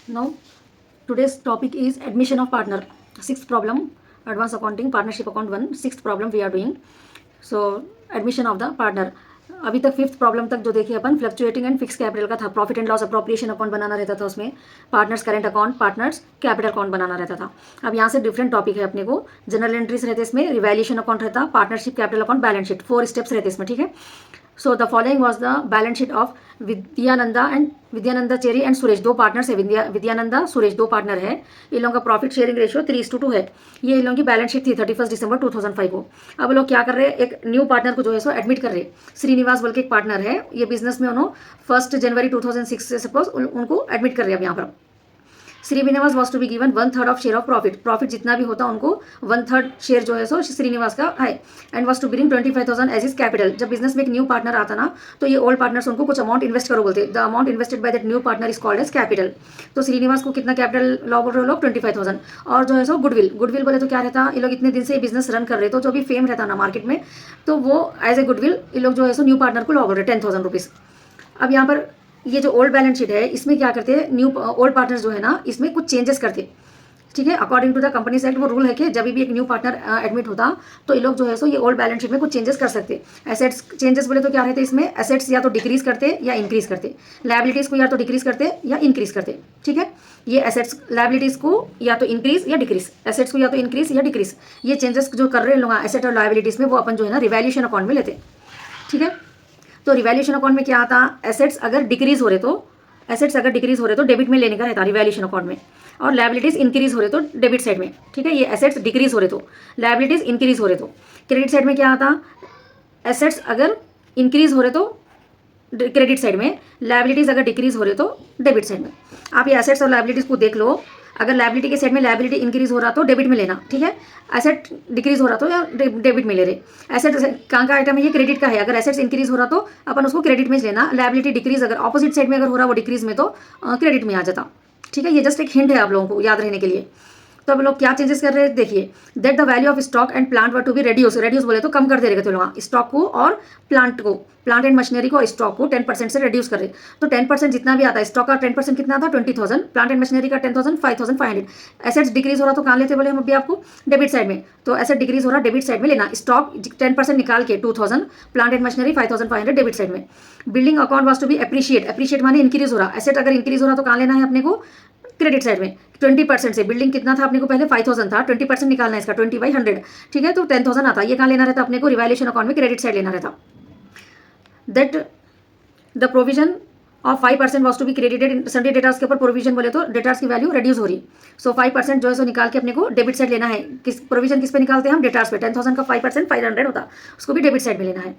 Now, today's topic is admission of partner. Sixth problem, advanced accounting, partnership account 1. Sixth problem we are doing. So, admission of the partner. अभी तक fifth problem तक जो देखिए अपन fluctuating and fix capital का था, profit and loss appropriation account बनाना रहता था, उसमें partners current account, partners capital account बनाना रहता था। अब यहाँ से डिफरेंट टॉपिक है अपने को, जनरल एंट्रीज रहते इसमें, रिवैल्यूएशन अकाउंट रहता, partnership capital account, balance sheet, 4 steps रहते इसमें, ठीक है। So the following was the balance sheet of Vidyananda Chary and Suresh, दो पार्टनर्स है, विद्यानंदा सुरेश दो पार्टनर है। इन लोगों का प्रॉफिट शेयरिंग रेशियो 3:2 है। ये इन लोगों की बैलेंस शीट थी 31 दिसंबर 2005 को। अब लोग क्या कर रहे हैं, एक न्यू पार्टनर को जो है सो एडमिट कर रहे हैं। श्रीनिवास बोल के एक पार्टनर है, ये बिजनेस में उन्होंने 1 जनवरी 2006 से सपोज उनको एडमिट कर रहे हैं। अब यहाँ पर Srinivas was to be given 1/3 of share of profit, profit जितना भी होता उनको 1/3 शेयर जो है सो श्रीनिवास का है। And was to bring 25,000 as his capital. जब बिजनेस में एक न्यू पार्टनर आता ना, तो ये ओल्ड पार्टनर्स उनको कुछ अमाउंट इन्वेस्ट करो बोलते, the amount invested by that new partner is called as capital. तो श्रीनिवास को कितना कैपिटल लॉ बोल रहे लोग, 25,000। और जो है सो गुडविल, गुडविल बोले तो क्या रहता, ये लोग इतने दिन से बिजनेस रन कर रहे, तो जो भी फेम रहता ना मार्केट में, तो वो एज ए गुडविल ये लोग जो है सो न्यू पार्टनर को लॉ बोल रहे 10,000 रुपीज़। अब यहाँ पर ये जो ओल्ड बैलेंस शीट है, इसमें क्या करते हैं, न्यू ओल्ड पार्टनर्स जो है ना, इसमें कुछ चेंजेस करते, ठीक है। According to the companies act वो रूल है कि जब भी एक न्यू पार्टनर एडमिट होता, तो ये लोग जो है सो ये ओल्ड बैलेंस शीट में कुछ चेंजेस कर सकते। एसेट्स चेंजेस बोले तो क्या रहते हैं इसमें, एसेट्स या तो डिक्रीज करते या इंक्रीज करते, लायबिलिटीज को या तो डिक्रीज करते या इंक्रीज करते, ठीक है। ये एसेट्स लायबिलिटीज को या तो इंक्रीज या डिक्रीज, एसेट्स को या तो इंक्रीज या डिक्रीज, ये चेंजेस जो कर रहे हैं लोग एसेट और लायबिलिटीज में, वो अपन जो है ना रिवैल्यूएशन अकाउंट में लेते, ठीक है। तो रिवैल्यूएशन अकाउंट में क्या आता, एसेट्स अगर डिक्रीज हो रहे तो डेबिट में लेने का रहता रिवैल्यूएशन अकाउंट में, और लायबिलिटीज इंक्रीज हो रहे तो डेबिट साइड में, ठीक है। ये एसेट्स डिक्रीज हो रहे तो, लायबिलिटीज इंक्रीज हो रहे तो क्रेडिट साइड में क्या आता, एसेट्स अगर इंक्रीज हो रहे तो क्रेडिट साइड में, लायबिलिटीज अगर डिक्रीज हो रहे तो डेबिट साइड में। आप ये एसेट्स और लायबिलिटीज को देख लो, अगर लायबिलिटी के साइड में लायबिलिटी इंक्रीज हो रहा तो डेबिट में लेना, ठीक है। एसेट डिक्रीज हो रहा तो या डेबिट में ले रहे। एसेट कहाँ का आइटम है, ये क्रेडिट का है, अगर एसेट्स इंक्रीज हो रहा तो अपन उसको क्रेडिट में लेना, लायबिलिटी डिक्रीज अगर ऑपोजिट साइड में अगर हो रहा वो डिक्रीज में, तो क्रेडिट में आ जाता, ठीक है। ये जस्ट एक हिंट है आप लोगों को याद रहने के लिए। तो अब लोग क्या चेंजेस कर रहे हैं, देखिए, that the value of stock and plant were to be reduce, reduce बोले तो कम कर दे रहे थे लोग स्टॉक को और प्लांट को, प्लांट एंड मशीनरी को, स्टॉक को 10% से रेड्यूस कर रहे। तो 10% जितना भी आता है, स्टॉक का 10% कितना था 20,000, प्लांट एंड मशीनरी का 10,000, 5,500। एसेट्स डिक्रीज हो रहा तो कहाँ लेते बोले हम अभी आपको, डेबिट साइड में। तो एसेट डिक्रीज हो रहा डेबिट साइड में लेना, स्टॉक 10% निकाल के 2,000, plant and machinery 5,500 debit side में। Building account was to be appreciate, appreciate माने इंक्रीज हो रहा, एसेट अगर इंक्रीज हो रहा तो कहाँ लेना है अपने को, क्रेडिट साइड में। 20% से बिल्डिंग कितना था अपने को पहले 5,000 था, 20% निकालना है इसका 20/100, ठीक है। तो 10,000 आता, ये कहाँ लेना रहता अपने को, रिवैल्यूएशन अकाउंट में क्रेडिट साइड लेना रहता। That the provision of 5% was to be credited in sundry debtors के ऊपर प्रोविजन बोले तो डेटार्स की वैल्यू रिड्यूस हो रही, सो 5% जो है सो निकाल के अपने को डेबिट साइड लेना है। किस प्रोविजन किस पे निकालते हैं हम, डेटार्स पे। 10,000 का 5% 500 होता, उसको भी डेबिट साइड में लेना है।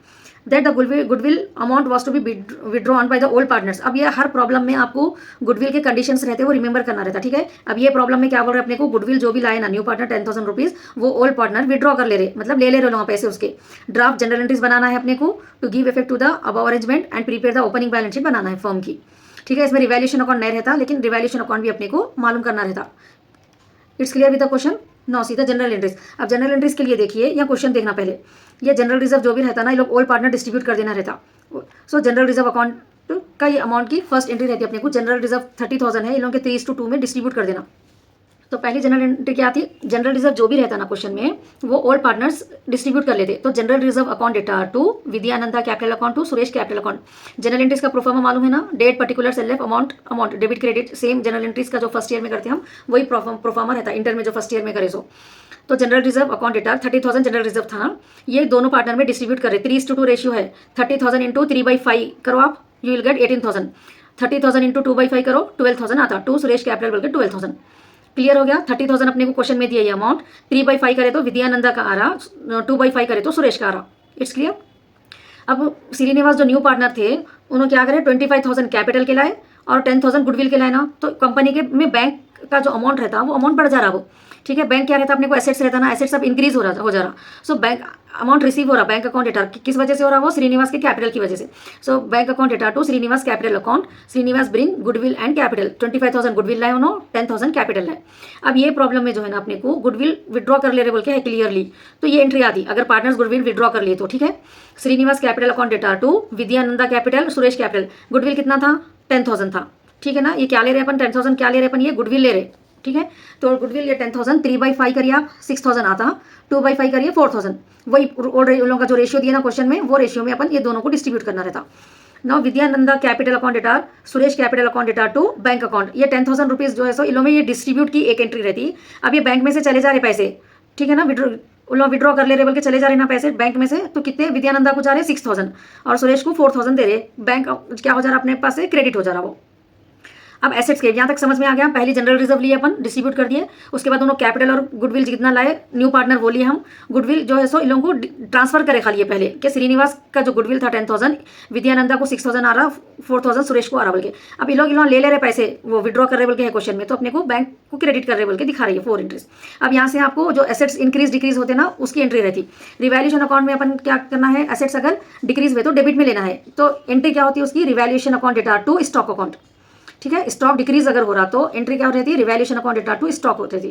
That the goodwill amount was to be withdrawn by the old partners. अब ये हर प्रॉब्लम में आपको गुडविल के कंडीशंस रहते हैं वो रिमेंबर करना रहता, ठीक है। अब ये प्रॉब्लम में क्या बोल रहे हैं अपने को, गुडविल जो भी लाए ना न्यू पार्टनर 10,000 रुपीज, वो ओल्ड पार्टनर विड्रॉ कर ले रहे, मतलब ले रहे लोग पैसे उसके। ड्राफ्ट जनरल एंट्रीज बनाना है अपने को to give effect to the above arrangement and prepare the opening balance sheet बनाना है फर्म की, ठीक है। इसमें रिवैल्यूएशन अकाउंट नहीं रहता, लेकिन रिवैल्यूएशन अकाउंट भी अपने को मालूम करना रहता। It's clear with the question. Now सीधा जनरल एंट्रीज। अब जनरल एंट्रीज के लिए देखिए, या क्वेश्चन देखना पहले, ये जनरल रिजर्व जो भी रहता ना, ये लोग ओल्ड पार्टनर डिस्ट्रीब्यूट कर देना रहता। सो जनरल रिजर्व अकाउंट का ये अमाउंट की फर्स्ट एंट्री रहती है अपने को, जनरल रिजर्व 30,000 है, इन लोगों के 3:2 में डिस्ट्रीब्यूट कर देना। तो पहली जनरल एंट्री क्या आती है, जनरल रिजर्व जो भी रहता ना क्वेश्चन में, वो ओल्ड पार्टनर्स डिस्ट्रीब्यूट कर लेते। तो general reserve account data to Vidyananda capital account to Suresh capital account. Journal entries का प्रोफार्मा मालूम है ना, date particular self amount debit credit, same journal entries का जो फर्स्ट ईयर में करते हैं हम, वही प्रोफार्मा रहता है इंटर में जो फर्स्ट ईयर में करे सो। तो general reserve account data 30,000 general reserve था, ये दोनों पार्टनर में डिस्ट्रीब्यूट करे, 3:2 रेशियो है। 30,000 इंटू 3/5 करो आप, यू विल गेट 18,000। 30,000 इंटू 2/5 करो, 12,000 आता, टू सुरेश कैपिटल बोल के 12,000। क्लियर हो गया। 30,000 अपने को क्वेश्चन में दिया ये अमाउंट, 3/5 करे तो विद्यानंदा का आ रहा, 2/5 करे तो सुरेश का आ रहा। It's clear. अब श्रीनिवास जो न्यू पार्टनर थे, उन्होंने क्या करे, 25,000 कैपिटल के लाए और 10,000 गुडविल के लाए ना, तो कंपनी के में बैंक का जो अमाउंट रहता वो अमाउंट बढ़ जा रहा वो, ठीक है। बैंक क्या रहता अपने को, एसेट्स रहता ना, एसेट्स अब इंक्रीज हो जा रहा। सो बैंक अमाउंट रिसीव हो रहा, बैंक अकाउंट डेटा किस वजह से हो रहा, वो श्रीनिवास के कैपिटल की वजह से। So bank account data to Srinivas capital account, Srinivas bring goodwill and capital, 25,000 goodwill लाए उन्होंने, 10,000 कैपिटल लाए। अब ये प्रॉब्लम में जो है ना अपने को गुडविल विड्रॉ कर ले रहे बोल के है क्लियरली, तो ये एंट्री आती अगर पार्टनर्स गुडविल विड्रॉ कर लिए तो, ठीक है। Srinivas capital account data to Vidyananda capital Suresh capital, goodwill कितना था 10,000 था, ठीक है ना। ये क्या ले रहे हैं अपन, 10,000 क्या ले रहे हैं अपन, ये गुडविल ले रहे, ठीक है। तो गुडविल ये 10,000 3/5 करिए आप, 6,000 आता, 2/5 करिए 4,000, वही ऑलरेडी उन लोगों का जो रेशियो दिया ना क्वेश्चन में, वो रेशियो में अपन ये दोनों को डिस्ट्रीब्यूट करना रहता। Now Vidyananda capital account debtor, Suresh capital account debtor to bank account, ये 10,000 रुपीज़ जो है सो इन लोगों में ये डिस्ट्रीब्यूट की एक एंट्री रहती। अब ये बैंक में से चले जा रहे पैसे, ठीक है ना, उन लोग विड्रॉ कर ले रहे बोल के चले जा रहे ना पैसे बैंक में से, तो कितने विद्यानंदा को जा रहे 6,000 और सुरेश को 4,000 दे रहे, बैंक क्या हो जा रहा अपने पास से क्रेडिट हो जा रहा वो। अब एसेट्स के यहाँ तक समझ में आ गया। पहली जनरल रिजर्व लिए अपन, डिस्ट्रीब्यूट कर दिए। उसके बाद उन्होंने कैपिटल और गुडविल जितना लाए, न्यू पार्टनर वो लिए हम। गुडविल जो है सो इन लोगों को ट्रांसफर करे खाली पहले कि श्रीनिवास का जो गुडविल था 10,000, विद्यानंदा को 6,000 आ रहा, 4,000 सुरेश को आ रहा बोल के। अब इन लोग ले रहे पैसे, वो विड्रॉ कर रहे बोल के है क्वेश्चन में, तो अपने को बैंक को क्रेडिट कर रहे बोल के दिखा रही है 4 एंट्रीज। अब यहाँ से आपको जो एसेट्स इंक्रीज डिक्रीज होते ना, उसकी एंट्री रहती। रिवैल्यूएशन अकाउंट में अपन क्या करना है, एसेट्स अगर डिक्रीज हुए तो डेबिट में लेना है, तो एंट्री क्या होती है उसकी, revaluation account data to stock account, ठीक है। स्टॉक डिक्रीज अगर हो रहा तो एंट्री क्या हो रही थी, revaluation account data to stock होती थी।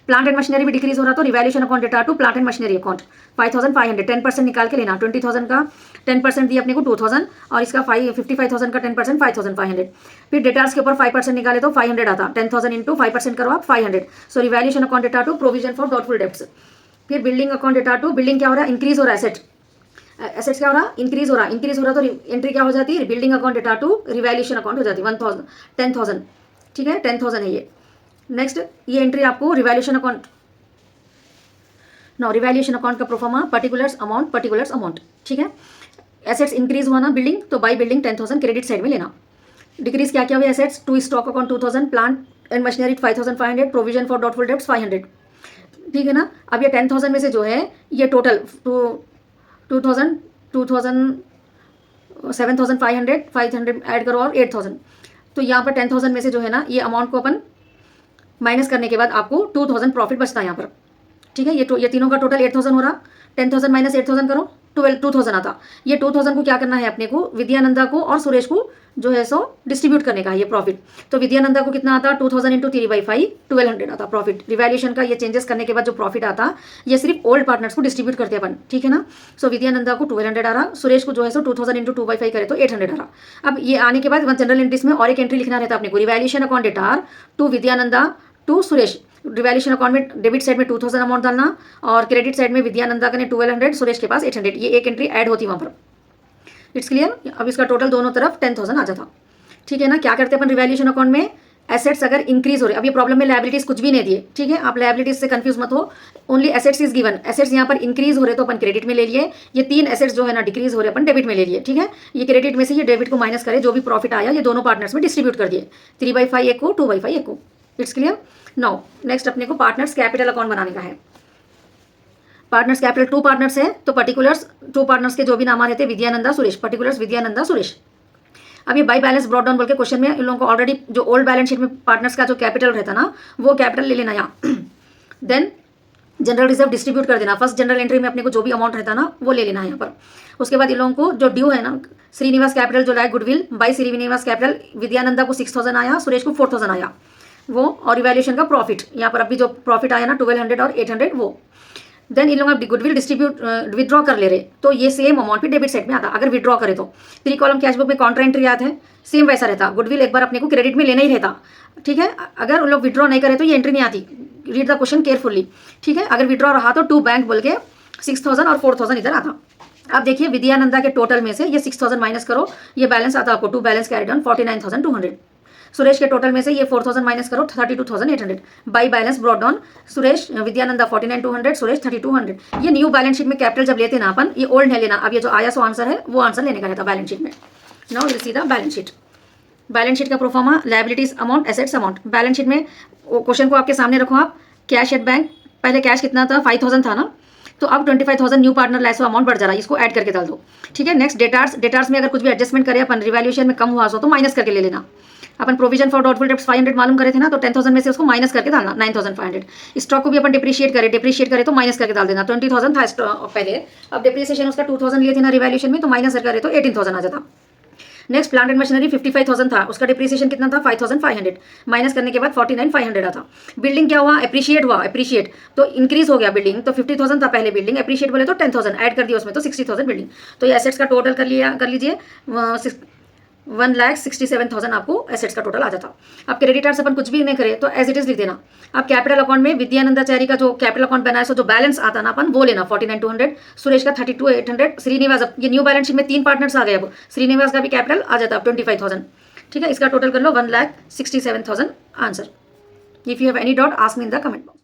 प्लांट एंड मशीनरी भी डिक्रीज हो रहा तो revaluation account data to plant and machinery account 5,500, 10% निकाल के लेना। 20,000 का 10% दिया अपने को 2,000 और इसका 55,000 का 10% 5,500। फिर डेटार्स के ऊपर 5% निकाले तो 500 आता, 10,000 इंटू 5% करो आप 500। So revaluation account data to provision for doubtful debts. फिर building account data to, building क्या हो रहा है, इंक्रीज हो रहा है, एसेट्स क्या हो रहा, इंक्रीज हो रहा तो एंट्री क्या हो जाती है, building account data to revaluation account हो जाती है 10,000, ठीक है, 10,000 है ये। नेक्स्ट ये एंट्री आपको revaluation account, no revaluation account का प्रोफार्मा पर्टिकुलर्स अमाउंट, ठीक है। एसेट्स इंक्रीज हुआ ना बिल्डिंग, तो बाई बिल्डिंग 10,000 क्रेडिट साइड में लेना। डिक्रीज क्या क्या हुआ, assets to stock account 2,000, plant and machinery 5,500, provision for doubtful debts 500, ठीक है ना। अब ये 10,000 में से जो है ये टोटल 2,000 7,500 500 ऐड करो और 8,000, तो यहाँ पर 10,000 में से जो है ना ये अमाउंट को अपन माइनस करने के बाद आपको 2,000 प्रॉफिट बचता है यहाँ पर, ठीक है। ये तीनों का टोटल 8,000 हो रहा, 10,000 माइनस 8,000 करो 2,000 आता। ये 2,000 को क्या करना है अपने को, विद्यानंदा को और सुरेश को जो है सो डिस्ट्रीब्यूट करने का ये प्रॉफिट। तो विद्यानंदा को कितना आता, 2,000 इंटू 3/5 1,200 आता प्रॉफिट। रिवैल्यूएशन का ये चेंजेस करने के बाद जो प्रॉफिट आता, ये सिर्फ ओल्ड पार्टनर्स को डिस्ट्रीब्यूट करते अपन, ठीक है ना। सो विद्यानंदा को 1,200 आ रहा, सुरेश को जो है सो 2,000 इंटू 2/5 करे तो 800 आ रहा। अब ये आने के बाद जनरल एंट्रीज में और एक एंट्री लिखना रहता अपने को, revaluation account debtor to Vidyananda to Suresh. Revaluation account में डेबिट साइड में 2,000 अमाउंट डालना और क्रेडिट साइड में विद्यानंदा का ने 1,200, सुरेश के पास 800, ये एक एंट्री ऐड होती वहाँ पर। It's clear. अब इसका टोटल दोनों तरफ 10,000 आ जाता, ठीक है ना। क्या करते हैं अपन रिवैल्यूएशन अकाउंट में, एसेट्स अगर इंक्रीज हो रहे, अब ये प्रॉब्लम में लायबिलिटीज कुछ भी नहीं दिए, ठीक है, आप लायबिलिटीज से कंफ्यूज मत हो, only assets is given. Assets यहाँ पर इंक्रीज हो रहे तो अपन क्रेडिट में ले लिए, ये 3 एसेट्स जो है ना डिक्रीज हो रहे अपन डेबिट में ले लिए, ठीक है। ये क्रेडिट में से ये डेबिट को माइनस करे, जो भी प्रॉफिट आया ये दोनों पार्टनर्स में डिस्ट्रीब्यूट कर दिए, 3/5 एक को, 2/5 एक को। It's clear. नाउ नेक्स्ट अपने को पार्टनर्स कैपिटल अकाउंट बनाने का है। पार्टनर्स कैपिटल 2 पार्टनर्स है, तो पर्टिकुलर्स 2 पार्टनर्स के जो भी नाम रहते हैं विद्यानंदा सुरेश, पर्टिकुलर्स विद्यानंदा सुरेश। अब ये बाई बैलेंस ब्रॉट डाउन बोल के क्वेश्चन में इन लोगों को ऑलरेडी जो ओल्ड बैलेंस शीट में पार्टनर्स का जो कैपिटल रहता ना, वो कैपिटल ले लेना यहाँ। देन जनरल रिजर्व डिस्ट्रीब्यूट कर देना, फर्स्ट जनरल एंट्री में अपने को जो भी अमाउंट रहता ना वो ले लेना है यहाँ पर। उसके बाद इन लोगों को जो ड्यू है ना, श्रीनिवास कैपिटल जो लाए गुडविल बाई श्रीनिवास कैपिटल, विद्यानंदा को 6,000 आया, सुरेश को 4,000 आया वो, और रिवैल्यूएशन का प्रॉफिट यहाँ पर अभी जो प्रॉफिट आया ना 1,200 और 800 वो। देन इन लोग गुडविल डिस्ट्रीब्यूट विड्रॉ कर ले रहे, तो ये सेम अमाउंट भी डेबिट साइड में आता अगर विड्रॉ करे तो। 3 कॉलम कैश बुक में कॉन्ट्रा एंट्री आता है, सेम वैसा रहता, गुडविल एक बार अपने को क्रेडिट में लेना ही रहता, ठीक है। अगर उन लोग विड्रॉ नहीं करे तो ये एंट्री नहीं आती, रीड द क्वेश्चन केयरफुली, ठीक है। अगर विड्रॉ रहा तो टू बैंक बोल के 6,000 और 4,000 इधर आता। अब देखिए विद्यानंदा के टोटल में से ये 6,000 माइनस करो, ये बैलेंस आता आपको, to balance carry down 49,200। Suresh के टोटल में से ये 4,000 माइनस करो 32,800, by balance brought down Suresh Vidyananda 49,200, Suresh 3,200। ये न्यू बैलेंस शीट में कैपिटल जब लेते ना अपन, ये ओल्ड है लेना, अब ये जो आया सो आंसर है वो आंसर लेने का रहता बैलेंस शीट में। Now will see the balance sheet. Balance sheet का proforma liabilities amount assets amount. Balance sheet में क्वेश्चन को आपके सामने रखो आप, कैश एट बैंक, पहले कैश कितना था 5,000 था ना, तो अब 25,000 न्यू पार्टनर लाए सो अमाउंट बढ़ जा रहा है, इसको ऐड करके डाल दो, ठीक है। नेक्स्ट डेटार्स में अगर कुछ भी एडजस्टमेंट करें अपन, रिवैल्यूएशन में कम हुआ सो तो माइनस करके ले लेना। अपन प्रोविजन फॉर डाउटफुल डेब्ट्स 500 मालूम करे थे ना, तो 10,000 में से उसको माइनस करके डालना 9,500। स्टॉक को भी अपन डिप्रिशिएट करे तो माइनस करके डाल देना, 20,000 था स्टॉक पहले, अब डिप्रिसिएशन उसका 2,000 लिए थे ना रिवैल्यूएशन में, तो माइनस करे तो 18,000 आ जाता। नेक्स्ट प्लांट एंड मशीनरी 55,000 था, उसका डिप्रिसिएशन कितना था 5,500, माइनस करने के बाद 49,500 आता। बिल्डिंग क्या हुआ, एप्रिशिएट तो इंक्रीज हो गया बिल्डिंग, तो 50,000 था पहले बिल्डिंग, एप्रिशिएट बोले तो 10,000 ऐड कर दिया उसमें तो 60,000 बिल्डिंग। तो ये एसेट्स का टोटल कर लीजिए 1,67,000 आपको एसेट्स का टोटल आ जाता। अब क्रेडिटर्स अपन कुछ भी नहीं करे तो एज इट इज लिख देना। अब कैपिटल अकाउंट में विद्यानंदाचारी का जो कैपिटल अकाउंट बना है, सो जो बैलेंस आता ना अपन वो लेना 49,200, सुरेश का 32,800, श्रीनिवास, अब ये न्यू बैलेंस शीट में 3 पार्टनर्स आ गए, अब श्रीनिवास का भी कैपिटल आ जाता 25,000। ठीक है, इसका टोटल कर लो 1,67,000 answer. If you have any doubt ask me in the comment box.